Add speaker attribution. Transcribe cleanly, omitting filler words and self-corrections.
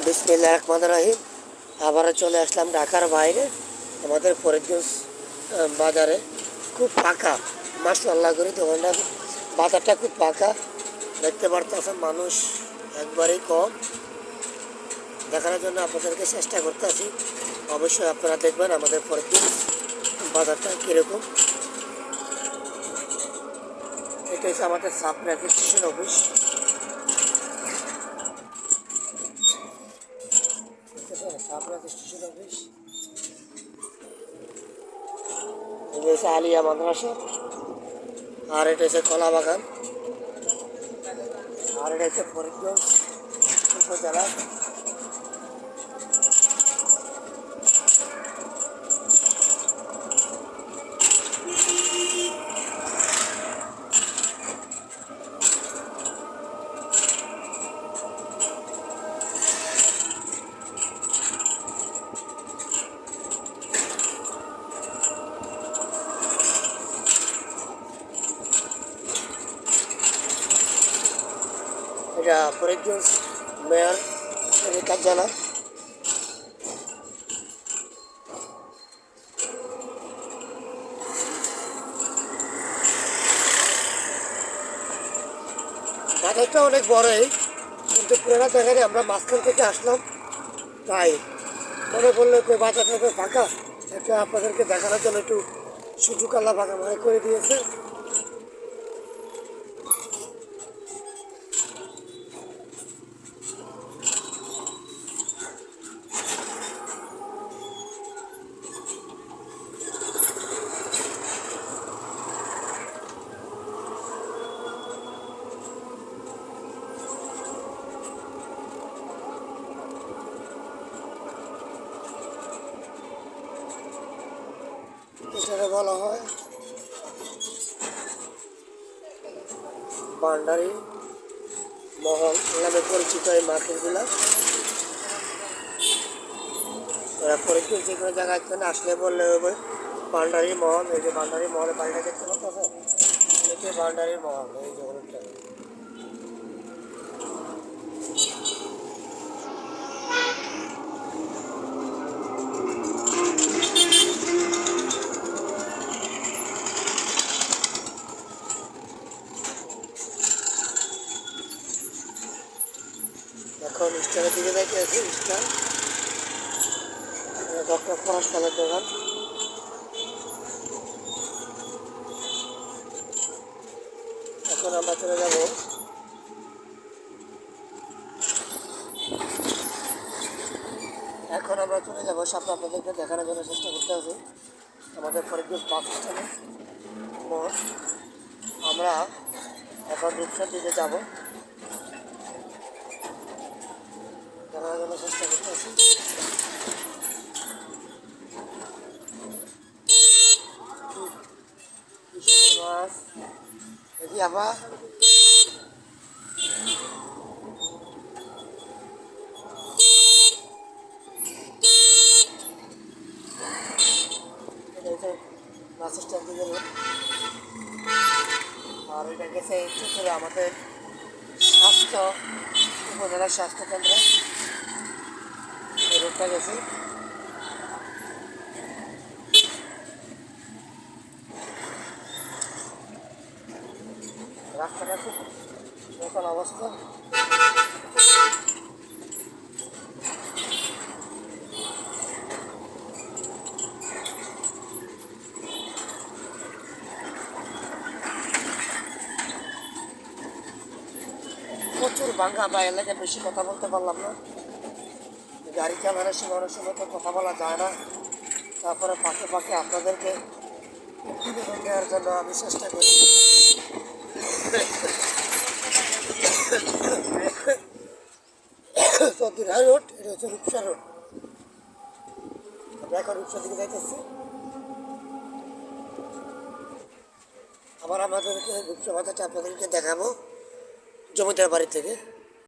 Speaker 1: বিসমিল্লাহির রহমানির রহিম। আবারও চলে আসলাম ঢাকার বাইরে আমাদের ফরিদগঞ্জ বাজারে। খুব ফাঁকা, মাশাআল্লাহ করে দোকানটা, বাজারটা খুব ফাঁকা দেখতে পারতেছেন। মানুষ একবারেই কম। দেখানোর জন্য আপনাদেরকে চেষ্টা করতেছি। অবশ্যই আপনারা দেখবেন আমাদের ফরিদগঞ্জ বাজারটা কীরকম। এটা হচ্ছে আমাদের sub registration office. Sub registration office, এটা হচ্ছে আলিয়া মাদ্রাসা, আর এটা হচ্ছে কলা বাগান, আর এটা হচ্ছে ফরিদগঞ্জ উপজেলা। এটা ফরিদগঞ্জ মেয়র কার্যালয়। বাজারটা অনেক বড়ই, কিন্তু পুরোনো জায়গায় আমরা মাঝখান থেকে আসলাম, তাই মনে করলে বাজারটা ফাঁকা, এটা আপনাদেরকে দেখানোর জন্য একটু সুযোগ আল্লাহ ফাঁকা মনে করে দিয়েছে। এটাকে বলা হয় ভান্ডারি মহল নামে পরিচিত এই মার্কেটগুলো। এরা পরিচিত যে কোনো জায়গায় আসলে বললে হবে ভান্ডারি মহল। এই যে ভান্ডারি মহলের বাড়িটা দেখতে পাচ্ছেন, এটি ভান্ডারি মহল। এই যে হলুদটা এখন স্টারের দিকে যাইতে আছে। স্টার ডক্টর ফরাসকালের দোকান। এখন আমরা চলে যাব সামনে আপনাদেরকে দেখানোর জন্য চেষ্টা করতে হবে আমাদের ফরিদগঞ্জ বাস স্ট্যান্ডে মোড়। আমরা এখন রূপসার দিকে যাব, দেখানোর জন্য চেষ্টা করতে আছি। মাছ দেখি আবার বাস স্ট্যান্ড থেকে রোড, আর এটা গেছে একটু করে আমাদের স্বাস্থ্য উপজেলার স্বাস্থ্যকেন্দ্র। এই রোডটা গেছে। রাস্তাটা খুব নতুন অবস্থা। প্রচুর ভাঙ্গা, আমরা এলাকায় বেশি কথা বলতে পারলাম না। গাড়ি চালানোর সময় অনেক সময় তো কথা বলা যায় না। তারপরে ফাঁকে ফাঁকে আপনাদেরকে বিনোদন দেওয়ার জন্য আমি চেষ্টা করি। চৌধুরী রোড, এটা হচ্ছে রূপসা রোড। আমরা এখন রূপসার দিকে যাইতেছি। আবার আমাদেরকে রূপসা বাজারটা আপনাদেরকে দেখাবো জমিদার বাড়ি থেকে।